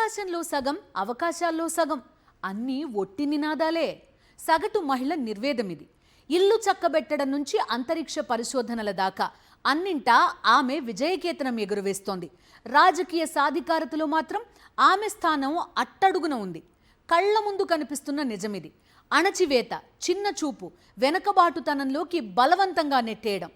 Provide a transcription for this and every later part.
ఆకాశంలో సగం అవకాశాల్లో సగం అన్నీ ఒట్టి నినాదాలే. సగటు మహిళ నిర్వేదమిది. ఇల్లు చక్కబెట్టడం నుంచి అంతరిక్ష పరిశోధనల దాకా అన్నింటా ఆమె విజయకేతనం ఎగురవేస్తోంది. రాజకీయ సాధికారతలో మాత్రం ఆమె స్థానం అట్టడుగున ఉంది. కళ్ల ముందు కనిపిస్తున్న నిజమిది. అణచివేత, చిన్న చూపు, వెనకబాటుతనంలోకి బలవంతంగా నెట్టేయడం.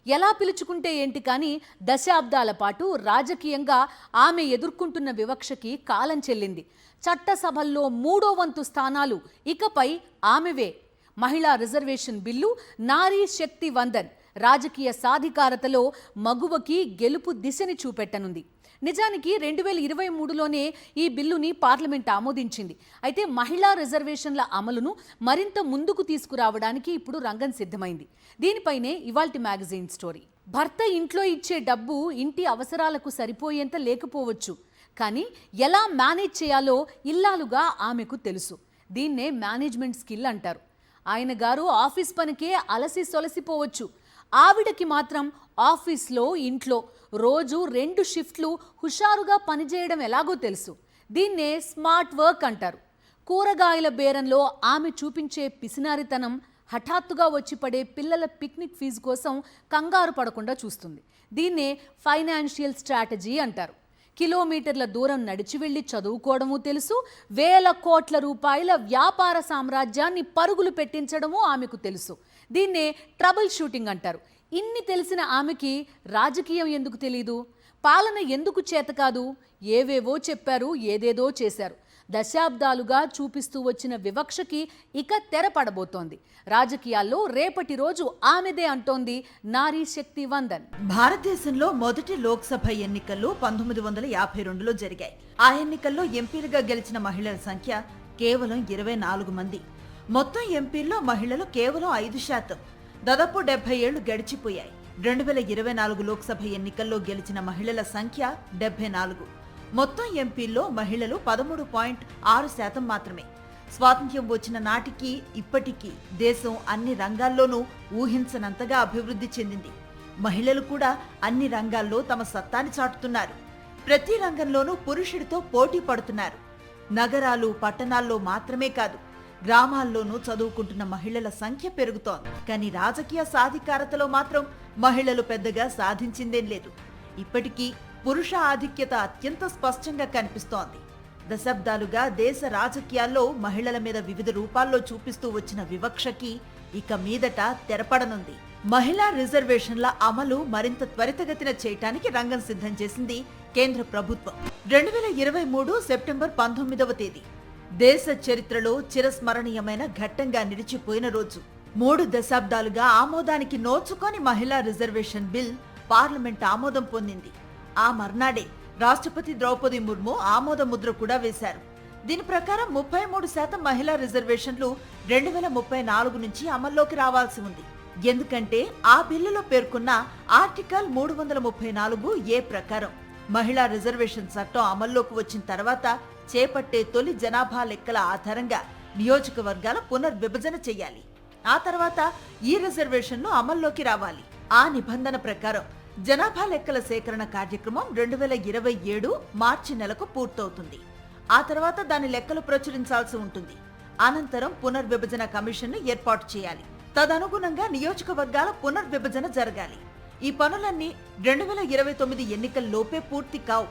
ఎలా పిలుచుకుంటే ఏంటి కానీ దశాబ్దాల పాటు రాజకీయంగా ఆమె ఎదుర్కొంటున్న వివక్షకి కాలం చెల్లింది. చట్టసభల్లో 3వ వంతు స్థానాలు ఇకపై ఆమెవే. మహిళా రిజర్వేషన్ బిల్లు, నారీ శక్తి వందన్ రాజకీయ సాధికారతలో మగువకి గెలుపు దిశని చూపెట్టనుంది. నిజానికి 2023లోనే ఈ బిల్లుని పార్లమెంట్ ఆమోదించింది. అయితే మహిళా రిజర్వేషన్ల అమలును మరింత ముందుకు తీసుకురావడానికి ఇప్పుడు రంగం సిద్ధమైంది. దీనిపైనే ఇవాల్టి మ్యాగజైన్ స్టోరీ. భర్త ఇంట్లో ఇచ్చే డబ్బు ఇంటి అవసరాలకు సరిపోయేంత లేకపోవచ్చు, కానీ ఎలా మేనేజ్ చేయాలో ఇల్లాలుగా ఆమెకు తెలుసు. దీన్నే మేనేజ్మెంట్ స్కిల్ అంటారు. ఆయన గారు ఆఫీస్ పనికే అలసి సొలసిపోవచ్చు, ఆవిడకి మాత్రం ఆఫీస్లో ఇంట్లో రోజు 2 షిఫ్ట్లు హుషారుగా పనిచేయడం ఎలాగో తెలుసు. దీన్నే స్మార్ట్ వర్క్ అంటారు. కూరగాయల బేరంలో ఆమె చూపించే పిసినారితనం హఠాత్తుగా వచ్చి పడే పిల్లల పిక్నిక్ ఫీజు కోసం కంగారు పడకుండా చూస్తుంది. దీన్నే ఫైనాన్షియల్ స్ట్రాటజీ అంటారు. కిలోమీటర్ల దూరం నడిచి వెళ్ళి చదువుకోవడము తెలుసు. వేల కోట్ల రూపాయల వ్యాపార సామ్రాజ్యాన్ని పరుగులు పెట్టించడము ఆమెకు తెలుసు. దీన్నే ట్రబుల్ షూటింగ్ అంటారు. ఇన్ని తెలిసిన ఆమెకి రాజకీయం ఎందుకు తెలీదు? పాలన ఎందుకు చేత కాదు? ఏవేవో చెప్పారు, ఏదేదో చేశారు. దశాబ్దాలుగా చూపిస్తూ వచ్చిన వివక్షకి ఇక తెరపడబోతోంది. రాజకీయాల్లో రేపటి రోజు ఆమెదే అంటోంది నారీ శక్తి వందన్. భారతదేశంలో మొదటి లోక్సభ ఎన్నికలు 1952లో జరిగాయి. ఆ ఎన్నికల్లో ఎంపీలుగా గెలిచిన మహిళల సంఖ్య కేవలం 24 మంది. మొత్తం ఎంపీల్లో మహిళలు కేవలం 5%. దాదాపు 70 ఏళ్లు గడిచిపోయాయి. 2024 లోక్సభ ఎన్నికల్లో గెలిచిన మహిళల సంఖ్య 74. మొత్తం ఎంపీల్లో మహిళలు 13.6% మాత్రమే. స్వాతంత్ర్యం వచ్చిన నాటికి ఇప్పటికీ దేశం అన్ని రంగాల్లోనూ ఊహించనంతగా అభివృద్ధి చెందింది. మహిళలు కూడా అన్ని రంగాల్లో తమ సత్తాని చాటుతున్నారు. ప్రతి రంగంలోనూ పురుషుడితో పోటీ పడుతున్నారు. నగరాలు, పట్టణాల్లో మాత్రమే కాదు, గ్రామాల్లోనూ చదువుకుంటున్న మహిళల సంఖ్య పెరుగుతోంది. కానీ రాజకీయ సాధికారతలో మాత్రం మహిళలు పెద్దగా సాధించిందేం లేదు. ఇప్పటికీ పురుష ఆధిక్యత అత్యంత స్పష్టంగా కనిపిస్తోంది. దశాబ్దాలుగా దేశ రాజకీయాల్లో మహిళల మీద వివిధ రూపాల్లో చూపిస్తూ వచ్చిన వివక్షకి ఇక మీదట తెరపడనుంది. మహిళా రిజర్వేషన్ల అమలు మరింత త్వరితగతిన చేయటానికి రంగం సిద్ధం చేసింది కేంద్ర ప్రభుత్వం. 2023 సెప్టెంబర్ 19వ తేదీ దేశ చరిత్రలో చిరస్మరణీయమైన ఘట్టంగా నిలిచిపోయిన రోజు. 3 దశాబ్దాలుగా ఆమోదానికి నోచుకొని మహిళా రిజర్వేషన్ బిల్ పార్లమెంట్ ఆమోదం పొందింది. ఆ మర్నాడే రాష్ట్రపతి ద్రౌపది ముర్ము ఆమోద ముద్ర కూడా వేశారు. దీని ప్రకారం 33% మహిళా రిజర్వేషన్లు 2034 నుంచి అమల్లోకి రావాల్సి ఉంది. ఎందుకంటే ఆ బిల్లులో పేర్కొన్న ఆర్టికల్ 334A ప్రకారం మహిళా రిజర్వేషన్ చట్టం అమల్లోకి వచ్చిన తర్వాత చేపట్టే తొలి జనాభా లెక్కల ఆధారంగా నియోజకవర్గాల పునర్విభజన చేయాలి. ఆ తర్వాత ఈ రిజర్వేషన్లు అమల్లోకి రావాలి. ఆ నిబంధన ప్రకారం జనాభా లెక్కల సేకరణ కార్యక్రమం 2027 మార్చి నెలకు పూర్తవుతుంది. ఆ తర్వాత దాని లెక్కలు ప్రచురించాల్సి ఉంటుంది. అనంతరం పునర్విభజన కమిషన్ను ఏర్పాటు చేయాలి. తదనుగుణంగా నియోజకవర్గాల పునర్విభజన జరగాలి. ఈ పనులన్నీ 2029 ఎన్నికల్లోపే పూర్తి కావు.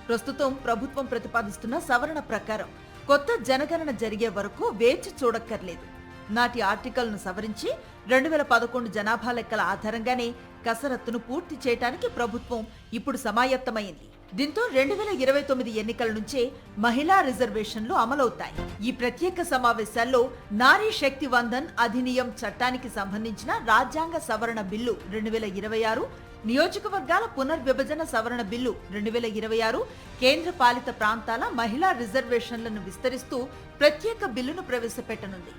ప్రస్తుతం ప్రభుత్వం ప్రతిపాదిస్తున్న సవరణ ప్రకారం కొత్త జనగణన జరిగే వరకు వేచి చూడక్కర్లేదు. నాటి ఆర్టికల్ను సవరించి 2011 జనాభా లెక్కల ఆధారంగానే కసరత్తును పూర్తి చేయడానికి ప్రభుత్వం ఇప్పుడు సమాయత్తమైంది. దీంతో 2029 ఎన్నికల నుంచే మహిళా రిజర్వేషన్లు అమలవుతాయి. ఈ ప్రత్యేక సమావేశాల్లో నారీ శక్తి వందన్ అధినియం చట్టానికి సంబంధించిన రాజ్యాంగ సవరణ బిల్లు 2026, నియోజకవర్గాల పునర్విభజన సవరణ బిల్లు 2026, కేంద్ర పాలిత ప్రాంతాల మహిళా రిజర్వేషన్లను విస్తరిస్తూ ప్రత్యేక బిల్లును ప్రవేశపెట్టనుంది.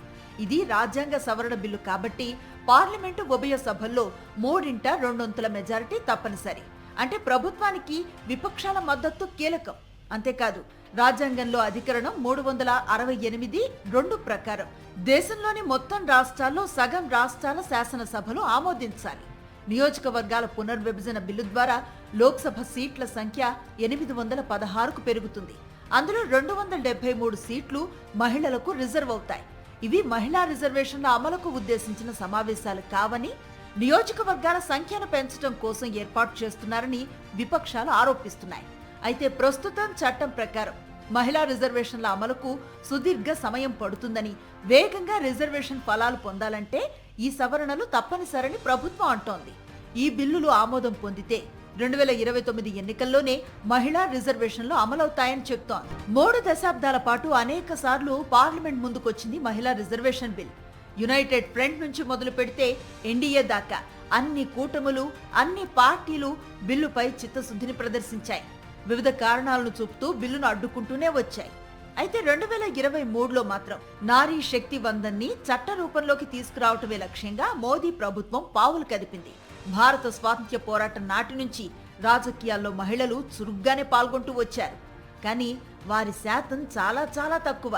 ఇది రాజ్యాంగ సవరణ బిల్లు కాబట్టి పార్లమెంటు ఉభయ సభల్లో 3/2 మెజారిటీ తప్పనిసరి. అంటే ప్రభుత్వానికి విపక్షాల మద్దతు కీలకం. అంతేకాదు, రాజ్యాంగంలో అధికరణం 368(2) ప్రకారం దేశంలోని మొత్తం రాష్ట్రాల్లో సగం రాష్ట్రాల శాసనసభలు ఆమోదించాలి. నియోజకవర్గాల పునర్విభజన బిల్లు ద్వారా లోక్సభ సీట్ల సంఖ్య 816కు పెరుగుతుంది. అందులో 273 సీట్లు మహిళలకు రిజర్వ్ అవుతాయి. ఇవి మహిళా రిజర్వేషన్ల అమలుకు ఉద్దేశించిన సమావేశాలు కావని, నియోజకవర్గాల సంఖ్యను పెంచడం కోసం ఏర్పాటు చేస్తున్నారని విపక్షాలు ఆరోపిస్తున్నాయి. అయితే ప్రస్తుతం చట్టం ప్రకారం మహిళా రిజర్వేషన్ల అమలుకు సుదీర్ఘ సమయం పడుతుందని, వేగంగా రిజర్వేషన్ ఫలాలు పొందాలంటే ఈ సవరణలు తప్పనిసరని ప్రభుత్వం అంటోంది. ఈ బిల్లులు ఆమోదం పొందితే 2029 ఎన్నికల్లోనే మహిళా రిజర్వేషన్లు అమలవుతాయని చెప్తోంది. 3 దశాబ్దాల పాటు అనేక సార్లు పార్లమెంట్ ముందుకొచ్చింది మహిళా రిజర్వేషన్ బిల్. యునైటెడ్ ఫ్రంట్ నుంచి మొదలు పెడితే ఎన్డీఏ దాకా అన్ని కూటములు, అన్ని పార్టీలు బిల్లుపై చిత్తశుద్ధిని ప్రదర్శించాయి. వివిధ కారణాలను చూపుతూ బిల్లును అడ్డుకుంటూనే వచ్చాయి. అయితే 2023లో మాత్రం నారీ శక్తి వందన్ని చట్ట రూపంలోకి తీసుకురావటమే లక్ష్యంగా మోదీ ప్రభుత్వం పావులు కదిపింది. భారత స్వాతంత్ర్య పోరాటం నాటి నుంచి రాజకీయాల్లో మహిళలు చురుగ్గానే పాల్గొంటూ వచ్చారు. కానీ వారి శాతం చాలా చాలా తక్కువ.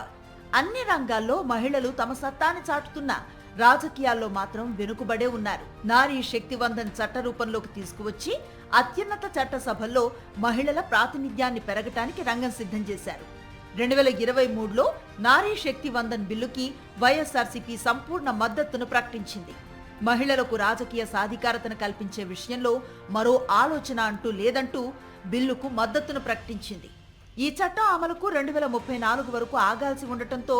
అన్ని రంగాల్లో మహిళలు తమ సత్తాని చాటుతున్నా రాజకీయాల్లో మాత్రం వెనుకబడే ఉన్నారు. నారీ శక్తి వందన్ చట్ట రూపంలోకి తీసుకువచ్చి అత్యున్నత చట్టసభల్లో మహిళల ప్రాతినిధ్యాన్ని పెరగటానికి రంగం సిద్ధం చేశారు. 2023లో నారీ శక్తి వందన్ బిల్లుకి వైఎస్ఆర్సీపీ సంపూర్ణ మద్దతును ప్రకటించింది. మహిళలకు రాజకీయ సాధికారతను కల్పించే విషయంలో మరో ఆలోచన అంటూ లేదంటూ బిల్లుకు మద్దతును ప్రకటించింది. ఈ చట్టం అమలుకు 2034 వరకు ఆగాల్సి ఉండటంతో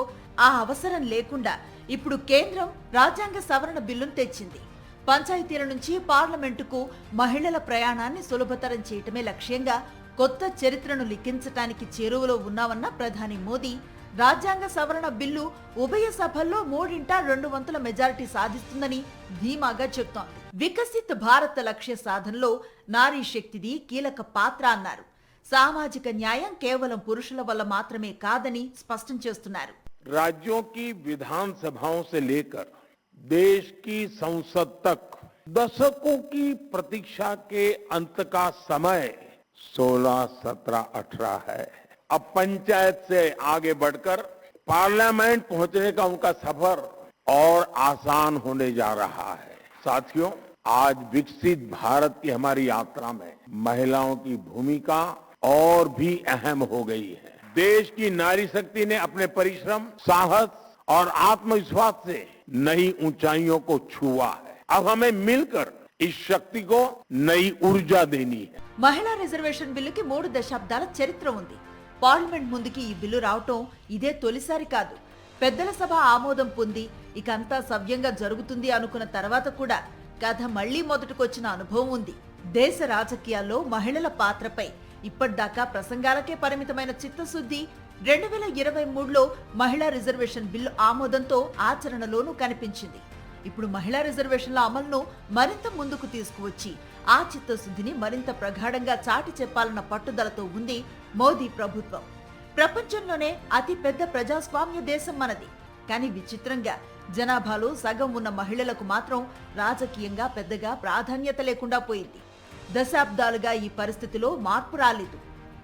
ఆ అవసరం లేకుండా ఇప్పుడు కేంద్రం రాజ్యాంగ సవరణ బిల్లును తెచ్చింది. పంచాయతీల నుంచి పార్లమెంటుకు మహిళల ప్రయాణాన్ని సులభతరం చేయటమే లక్ష్యంగా కొత్త చరిత్రను లిఖించటానికి చేరువలో ఉన్నామన్న ప్రధాని మోదీ రాజ్యాంగ సవరణ బిల్లు ఉభయ సభల్లో 3/2 మెజారిటీ సాధిస్తుందని ధీమాగా చెప్తోంది. వికసిత్ భారత్ లక్ష్య సాధనలో నారీ శక్తిది కీలక పాత్ర అన్నారు. సామాజిక న్యాయం కేవలం పురుషుల వల్ల మాత్రమే కాదని స్పష్టం చేస్తున్నారు. राज्यों की विधानसभाओं से लेकर देश की संसद तक दशकों की प्रतीक्षा के अंत का समय 16, 17, 18 है. अब पंचायत से आगे बढ़कर पार्लियामेंट पहुंचने का उनका सफर और आसान होने जा रहा है. साथियों, आज विकसित भारत की हमारी यात्रा में महिलाओं की भूमिका और भी अहम हो गई है. देश की नारी शक्ति ने अपने परिश्रम, साहस और आत्मविश्वास से नई ऊंचाइयों को छुआ है. अब हमें मिलकर इस शक्ति को नई ऊर्जा देनी है. మహిళా రిజర్వేషన్ బిల్లుకి 3 దశాబ్దాల చరిత్ర ఉంది. పార్లమెంట్ ముందుకి ఈ బిల్లు రావటం ఇదే తొలిసారి కాదు. పెద్దల సభ ఆమోదం పొంది ఇకంతా సవ్యంగా జరుగుతుంది అనుకున్న తర్వాత కూడా కథ మళ్లీ మొదటికొచ్చిన అనుభవం ఉంది. దేశ రాజకీయాల్లో మహిళల పాత్రపై ఇప్పటిదాకా ప్రసంగాలకే పరిమితమైన చిత్తశుద్ధి 2023లో మహిళా రిజర్వేషన్ బిల్లు ఆమోదంతో ఆచరణలోనూ కనిపించింది. ఇప్పుడు మహిళా రిజర్వేషన్ల అమలును మరింత ముందుకు తీసుకువచ్చి ఆ చిత్తశుద్ధిని మరింత ప్రగాఢంగా చాటి చెప్పాలన్న పట్టుదలతో ఉంది మోదీ ప్రభుత్వం. ప్రపంచంలోనే అతి పెద్ద ప్రజాస్వామ్య దేశం మనది. కానీ విచిత్రంగా జనాభాలో సగం ఉన్న మహిళలకు మాత్రం రాజకీయంగా పెద్దగా ప్రాధాన్యత లేకుండా పోయింది. దశాబ్దాలుగా ఈ పరిస్థితిలో మార్పు రాలేదు.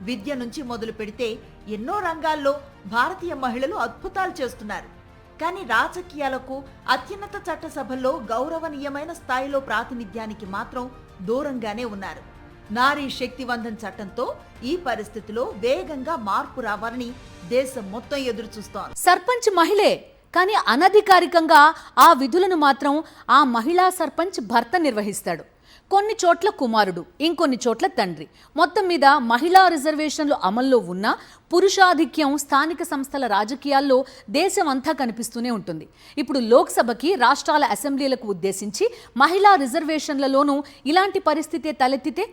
విద్య నుంచి మొదలు పెడితే ఎన్నో రంగాల్లో భారతీయ మహిళలు అద్భుతాలు చేస్తున్నారు. కానీ రాజకీయాలకు, అత్యున్నత చట్టసభల్లో గౌరవనీయమైన స్థాయిలో ప్రాతినిధ్యానికి మాత్రం దూరంగానే ఉన్నారు. నారీ శక్తి వందన్ చట్టంతో ఈ పరిస్థితిలో వేగంగా మార్పు రావాలని దేశం మొత్తం ఎదురు చూస్తోంది. సర్పంచ్ మహిళే, కానీ అనధికారికంగా ఆ విధులను మాత్రం ఆ మహిళా సర్పంచ్ భర్త నిర్వహిస్తాడు. కొన్ని చోట్ల కుమారుడు, ఇంకొన్ని చోట్ల తండ్రి. మొత్తం మీద మహిళా రిజర్వేషన్లు అమల్లో ఉన్న పురుషాధిక్యం స్థానిక సంస్థల రాజకీయాల్లో దేశం అంతా కనిపిస్తూనే ఉంటుంది. ఇప్పుడు లోక్సభకి, రాష్ట్రాల అసెంబ్లీలకు ఉద్దేశించి మహిళా రిజర్వేషన్లలోనూ ఇలాంటి పరిస్థితే తలెత్తితే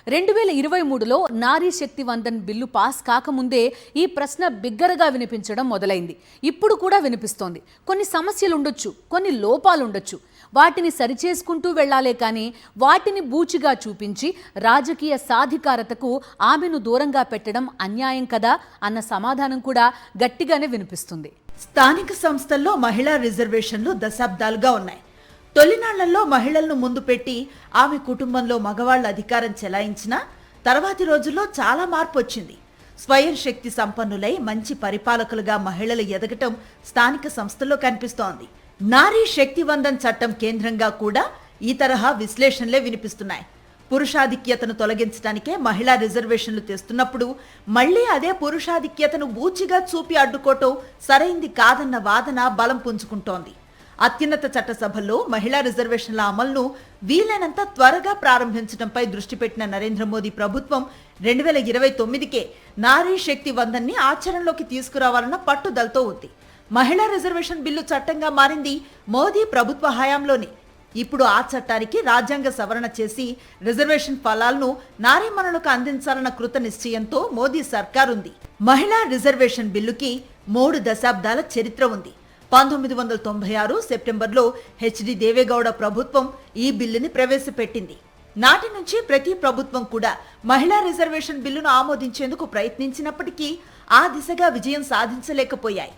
2023లో నారీ శక్తి వందన్ బిల్లు పాస్ కాకముందే ఈ ప్రశ్న బిగ్గరగా వినిపించడం మొదలైంది. ఇప్పుడు కూడా వినిపిస్తోంది. కొన్ని సమస్యలు ఉండొచ్చు, కొన్ని లోపాలు ఉండొచ్చు. వాటిని సరిచేసుకుంటూ వెళ్లాలే కానీ వాటిని బూచిగా చూపించి రాజకీయ సాధికారతకు ఆమెను దూరంగా పెట్టడం అన్యాయం కదా అన్న సమాధానం కూడా గట్టిగానే వినిపిస్తుంది. స్థానిక సంస్థల్లో మహిళా రిజర్వేషన్లు దశాబ్దాలుగా ఉన్నాయి. తొలినాళ్లలో మహిళలను ముందు పెట్టి ఆమె కుటుంబంలో మగవాళ్ల అధికారం చెలాయించినా తర్వాతి రోజుల్లో చాలా మార్పు వచ్చింది. స్వయం శక్తి సంపన్నులై మంచి పరిపాలకులుగా మహిళలు ఎదగటం స్థానిక సంస్థల్లో కనిపిస్తోంది. నారీ శక్తి వందన్ చట్టం కేంద్రంగా కూడా ఈ తరహా విశ్లేషణలే వినిపిస్తున్నాయి. పురుషాధిక్యతను తొలగించడానికే మహిళా రిజర్వేషన్లు తెస్తున్నప్పుడు మళ్లీ అదే పురుషాధిక్యతను బూచిగా చూపి అడ్డుకోవటం సరైంది కాదన్న వాదన బలం పుంజుకుంటోంది. అత్యున్నత చట్టసభల్లో మహిళా రిజర్వేషన్ల అమలును వీలైనంత త్వరగా ప్రారంభించడంపై దృష్టి పెట్టిన నరేంద్ర మోదీ ప్రభుత్వం 2029కే నారీ శక్తి వందన్ని ఆచరణలోకి తీసుకురావాలన్న పట్టుదలతో ఉంది. మహిళా రిజర్వేషన్ బిల్లు చట్టంగా మారింది మోదీ ప్రభుత్వ హయాంలోనే. ఇప్పుడు ఆ చట్టానికి రాజ్యాంగ సవరణ చేసి రిజర్వేషన్ ఫలాలను నారీమణులకు అందించాలన్న కృత నిశ్చయంతో మోదీ సర్కార్ ఉంది. మహిళా రిజర్వేషన్ బిల్లుకి 3 దశాబ్దాల చరిత్ర ఉంది. 1996 సెప్టెంబర్లో హెచ్డి దేవేగౌడ ప్రభుత్వం ఈ బిల్లుని ప్రవేశపెట్టింది. నాటి నుంచి ప్రతి ప్రభుత్వం కూడా మహిళా రిజర్వేషన్ బిల్లును ఆమోదించేందుకు ప్రయత్నించినప్పటికీ ఆ దిశగా విజయం సాధించలేకపోయాయి.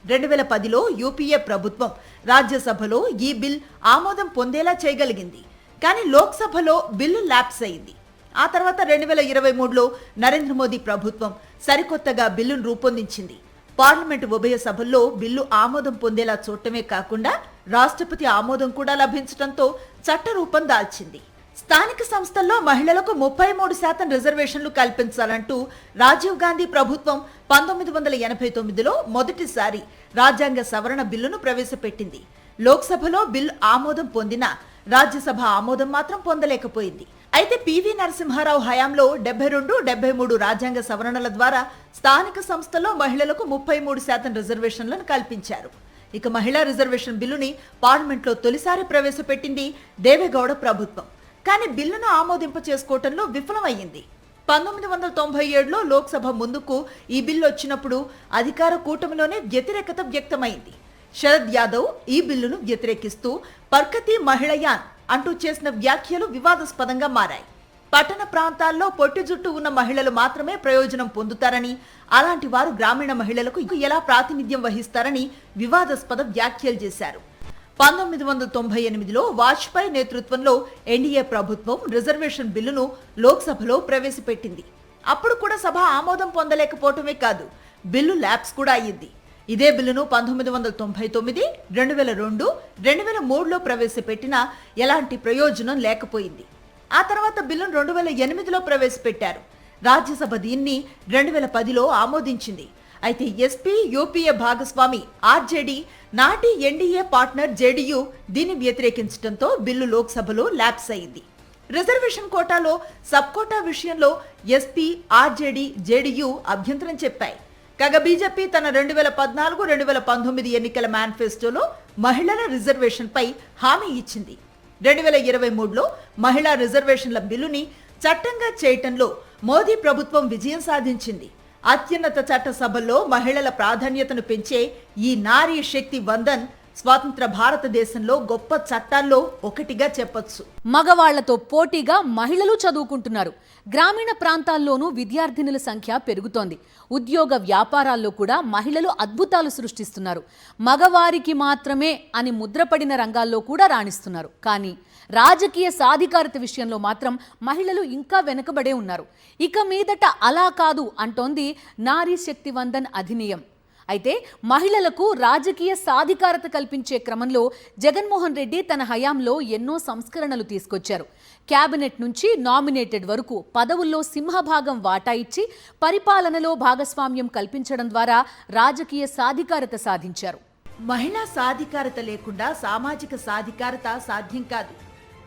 2010లో యూపీఏ ప్రభుత్వం రాజ్యసభలో ఈ బిల్ ఆమోదం పొందేలా చేయగలిగింది. కానీ లోక్సభలో బిల్లు ల్యాప్స్ అయింది. ఆ తర్వాత 2023లో నరేంద్ర మోదీ ప్రభుత్వం సరికొత్తగా బిల్లును రూపొందించింది. పార్లమెంటు ఉభయ సభల్లో బిల్లు ఆమోదం పొందేలా చూడటమే కాకుండా రాష్ట్రపతి ఆమోదం కూడా లభించడంతో చట్ట రూపం దాల్చింది. స్థానిక సంస్థల్లో మహిళలకు 33% రిజర్వేషన్లు కల్పించాలంటూ రాజీవ్ గాంధీ ప్రభుత్వం 1989లో మొదటిసారి రాజ్యాంగ సవరణ బిల్లును ప్రవేశపెట్టింది. లోక్సభలో బిల్లు ఆమోదం పొందినా రాజ్యసభ ఆమోదం మాత్రం పొందలేకపోయింది. అయితే పివి నరసింహారావు హయాంలో 72, 73 రాజ్యాంగ సవరణల ద్వారా స్థానిక సంస్థల్లో మహిళలకు 33% రిజర్వేషన్లను కల్పించారు. ఇక మహిళా రిజర్వేషన్ బిల్లుని పార్లమెంట్లో తొలిసారి ప్రవేశపెట్టింది దేవేగౌడ ప్రభుత్వం. కానీ బిల్లును ఆమోదింప చేసుకోవటంలో విఫలమయ్యింది. 1997లో లోక్సభ ముందుకు ఈ బిల్లు వచ్చినప్పుడు అధికార కూటమిలోనే వ్యతిరేకత వ్యక్తమైంది. శరద్ యాదవ్ ఈ బిల్లును వ్యతిరేకిస్తూ పర్కతి మహిళయాన్ అంటూ చేసిన వ్యాఖ్యలు వివాదాస్పదంగా మారాయి. పట్టణ ప్రాంతాల్లో పొట్టి జుట్టు ఉన్న మహిళలు మాత్రమే ప్రయోజనం పొందుతారని, అలాంటి వారు గ్రామీణ మహిళలకు ఎలా ప్రాతినిధ్యం వహిస్తారని వివాదాస్పద వ్యాఖ్యలు చేశారు. 1998లో వాజ్పేయి నేతృత్వంలో ఎన్డీఏ ప్రభుత్వం రిజర్వేషన్ బిల్లును లోక్సభలో ప్రవేశపెట్టింది. అప్పుడు కూడా సభ ఆమోదం పొందలేకపోవటమే కాదు, బిల్లు ల్యాప్స్ కూడా అయ్యింది. ఇదే బిల్లును 1999, 2002, 2003లో ప్రవేశపెట్టినా ఎలాంటి ప్రయోజనం లేకపోయింది. ఆ తర్వాత బిల్లును 2008లో ప్రవేశపెట్టారు. రాజ్యసభ దీన్ని 2010లో ఆమోదించింది. అయితే ఎస్పీ, యూపీఏ భాగస్వామి ఆర్జేడీ, నాటి ఎన్డీఏ పార్ట్నర్ జేడీయూ దీన్ని వ్యతిరేకించడంతో బిల్లు లోక్సభలో ల్యాప్స్ అయింది. రిజర్వేషన్ కోటాలో సబ్ కోటా విషయంలో ఎస్పీ, ఆర్జేడీ, జేడీయూ అభ్యంతరం చెప్పాయి. కాగా బీజేపీ తన 2014, 2019 ఎన్నికల మేనిఫెస్టోలో మహిళల రిజర్వేషన్ పై హామీ ఇచ్చింది. 2023లో మహిళా రిజర్వేషన్ల బిల్లుని చట్టంగా చేయటంలో మోదీ ప్రభుత్వం విజయం సాధించింది. అత్యున్నత చట్టసభల్లో మహిళల ప్రాధాన్యతను పెంచే ఈ నారీ శక్తి వందన్ స్వాతంత్ర భారతదేశంలో గొప్ప చట్టాల్లో ఒకటిగా చెప్పొచ్చు. మగవాళ్లతో పోటీగా మహిళలు చదువుకుంటున్నారు. గ్రామీణ ప్రాంతాల్లోనూ విద్యార్థినుల సంఖ్య పెరుగుతోంది. ఉద్యోగ వ్యాపారాల్లో కూడా మహిళలు అద్భుతాలు సృష్టిస్తున్నారు. మగవారికి మాత్రమే అని ముద్రపడిన రంగాల్లో కూడా రాణిస్తున్నారు. కానీ రాజకీయ సాధికారత విషయంలో మాత్రం మహిళలు ఇంకా వెనుకబడే ఉన్నారు. ఇక మీదట అలా కాదు అంటోంది నారీ శక్తి వందన్ అధినియం. అయితే మహిళలకు రాజకీయ సాధికారత కల్పించే క్రమంలో జగన్మోహన్ రెడ్డి తన హయాంలో ఎన్నో సంస్కరణలు తీసుకొచ్చారు. క్యాబినెట్ నుంచి నామినేటెడ్ వరకు పదవుల్లో సింహభాగం వాటా ఇచ్చి పరిపాలనలో భాగస్వామ్యం కల్పించడం ద్వారా రాజకీయ సాధికారత సాధించారు. మహిళా సాధికారత లేకుండా సామాజిక సాధికారత సాధ్యం కాదు.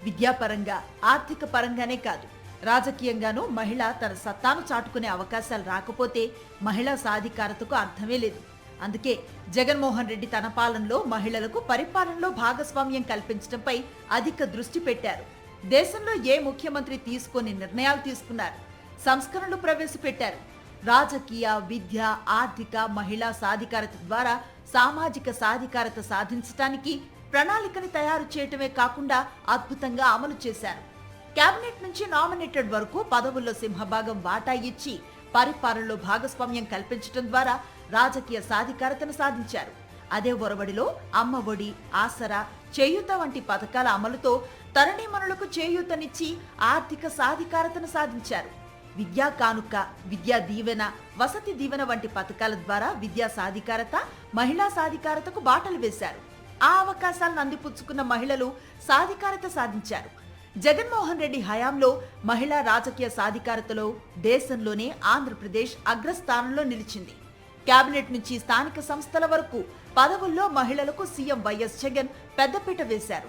విద్యాపరంగా, ఆర్థిక పరంగానే కాదు, రాజకీయంగానూ మహిళ తన సత్తాను చాటుకునే అవకాశాలు రాకపోతే మహిళా సాధికారతకు అర్థమే లేదు. అందుకే జగన్మోహన్ రెడ్డి తన పాలనలో మహిళలకు పరిపాలనలో భాగస్వామ్యం కల్పించడంపై అధిక దృష్టి పెట్టారు. దేశంలో ఏ ముఖ్యమంత్రి తీసుకొని నిర్ణయాలు తీసుకున్నారు, సంస్కరణలు ప్రవేశపెట్టారు. రాజకీయ, విద్య, ఆర్థిక, మహిళా సాధికారత ద్వారా సామాజిక సాధికారత సాధించడానికి ప్రణాళికని తయారు చేయటమే కాకుండా అద్భుతంగా అమలు చేశారు. కేబినెట్ నుంచి నామినేటెడ్ వరకు పదవుల్లో సింహభాగం వాటా ఇచ్చి పరిపాలనలో భాగస్వామ్యం కల్పించడం ద్వారా రాజకీయ సాధికారతను సాధించారు. అదే ఒరవడిలో అమ్మ ఒడి, ఆసరా, చేయూత వంటి పథకాల అమలుతో తరుణీమణులకు చేయూతనిచ్చి ఆర్థిక సాధికారతను సాధించారు. విద్యా కానుక, విద్యా దీవెన, వసతి దీవెన వంటి పథకాల ద్వారా విద్యా సాధికారత, మహిళా సాధికారతకు బాటలు వేశారు. ఆ అవకాశాలను అందిపుచ్చుకున్న మహిళలు సాధికారత సాధించారు. జగన్మోహన్ రెడ్డి హయాంలో మహిళా రాజకీయ సాధికారతలో దేశంలోనే ఆంధ్రప్రదేశ్ అగ్రస్థానంలో నిలిచింది. కేబినెట్ నుంచి స్థానిక సంస్థల వరకు పదవుల్లో మహిళలకు సీఎం వైఎస్ జగన్ పెద్దపీట వేశారు.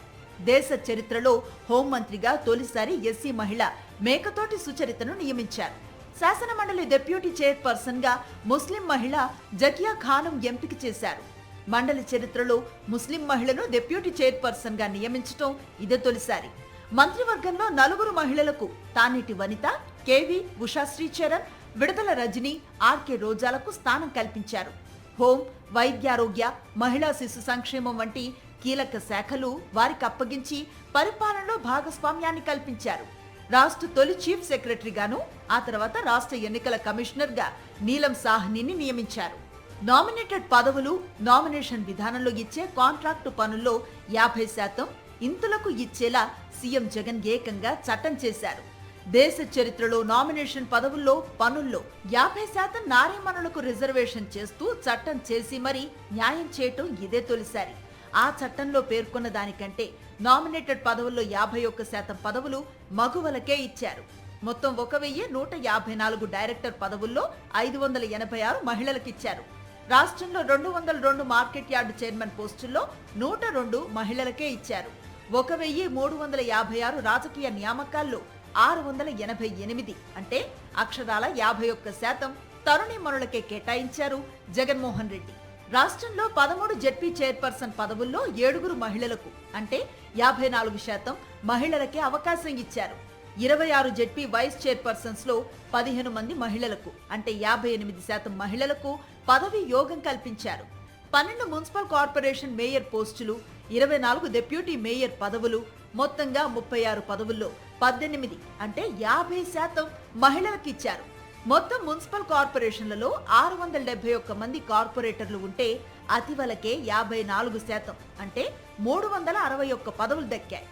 దేశ చరిత్రలో హోంమంత్రిగా తొలిసారి ఎస్సీ మహిళ మేకతోటి సుచరితను నియమించారు. శాసనమండలి డిప్యూటీ చైర్పర్సన్ గా ముస్లిం మహిళ జకియా ఖానం ఎంపిక చేశారు. మండలి చరిత్రలో ముస్లిం మహిళను డిప్యూటీ చైర్పర్సన్ గా నియమించడం ఇదే తొలిసారి. మంత్రివర్గంలో 4 మహిళలకు తానేటి వనిత, కేవి, ఉషా శ్రీచరణ్, విడదల రజని, ఆర్కే రోజాలకు స్థానం కల్పించారు. హోం, వైద్యారోగ్య, మహిళా శిశు సంక్షేమం వంటి కీలక శాఖలు వారికి అప్పగించి పరిపాలనలో భాగస్వామ్యాన్ని కల్పించారు. రాష్ట్ర తొలి చీఫ్ సెక్రటరీగాను, ఆ తర్వాత రాష్ట్ర ఎన్నికల కమిషనర్ గా నీలం సాహ్నిని నియమించారు. నామినేటెడ్ పదవులు, నామినేషన్ విధానంలో ఇచ్చే కాంట్రాక్టు పనుల్లో 50% ఇంతులకు ఇచ్చేలా సీఎం జగన్ ఏకంగా చట్టం చేశారు. దేశ చరిత్రలో నామినేషన్ పదవుల్లో, పనుల్లో 50% నారీమణులకు రిజర్వేషన్ చేస్తూ చట్టం చేసి మరీ న్యాయం చేయటం ఇదే తొలిసారి. ఆ చట్టంలో పేర్కొన్న దానికంటే నామినేటెడ్ పదవుల్లో 51% పదవులు మగువలకే ఇచ్చారు. మొత్తం 1154 డైరెక్టర్ పదవుల్లో 586 మహిళలకిచ్చారు. రాష్ట్రంలో 202 మార్కెట్ యార్డు చైర్మన్ పోస్టుల్లో 102 మహిళలకే ఇచ్చారు. 1356 రాజకీయ నియామకాల్లో 688 అంటే అక్షరాల 51% తరుణీమణులకే కేటాయించారు జగన్మోహన్ రెడ్డి. రాష్ట్రంలో 13 జెడ్పీ చైర్పర్సన్ పదవుల్లో 7 మహిళలకు అంటే 54% మహిళలకే అవకాశం ఇచ్చారు. 26 జెడ్పీ వైస్ చైర్పర్సన్స్ లో 15 మంది మహిళలకు అంటే 58% మహిళలకు పదవి యోగం కల్పించారు. 12 మున్సిపల్ కార్పొరేషన్ మేయర్ పోస్టులు, 24 డిప్యూటీ మేయర్ పదవులు, మొత్తంగా 36 పదవుల్లో 18 అంటే 50% మహిళలకు ఇచ్చారు. మొత్తం మున్సిపల్ కార్పొరేషన్లలో 671 మంది కార్పొరేటర్లు ఉంటే అతివలకే 54% అంటే 361 పదవులు దక్కాయి.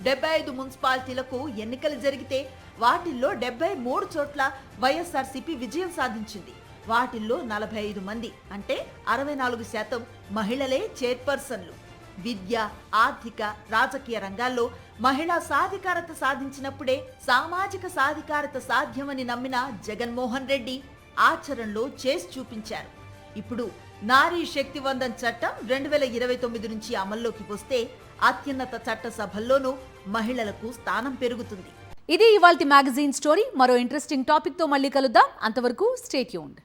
75 మున్సిపాలిటీలకు ఎన్నికలు జరిగితే వాటిల్లో 73 చోట్ల వైఎస్ఆర్సీపీ విజయం సాధించింది. వాటిల్లో 45 మంది అంటే 64% మహిళలే చైర్పర్సన్లు. విద్య, ఆర్థిక, రాజకీయ రంగాల్లో మహిళా సాధికారత సాధించినప్పుడే సామాజిక సాధికారత సాధ్యమని నమ్మిన జగన్మోహన్ రెడ్డి ఆచరణలో చేసి చూపించారు. ఇప్పుడు నారీ శక్తి వందన్ చట్టం 2029 నుంచి అమల్లోకి వస్తే అత్యున్నత చట్ట సభల్లోనూ మహిళలకు స్థానం పెరుగుతుంది. ఇది ఇవాల్టి మ్యాగజైన్ స్టోరీ. మరో ఇంట్రెస్టింగ్ టాపిక్ తో మళ్ళీ కలుద్దాం. అంతవరకు స్టే ట్యూన్డ్.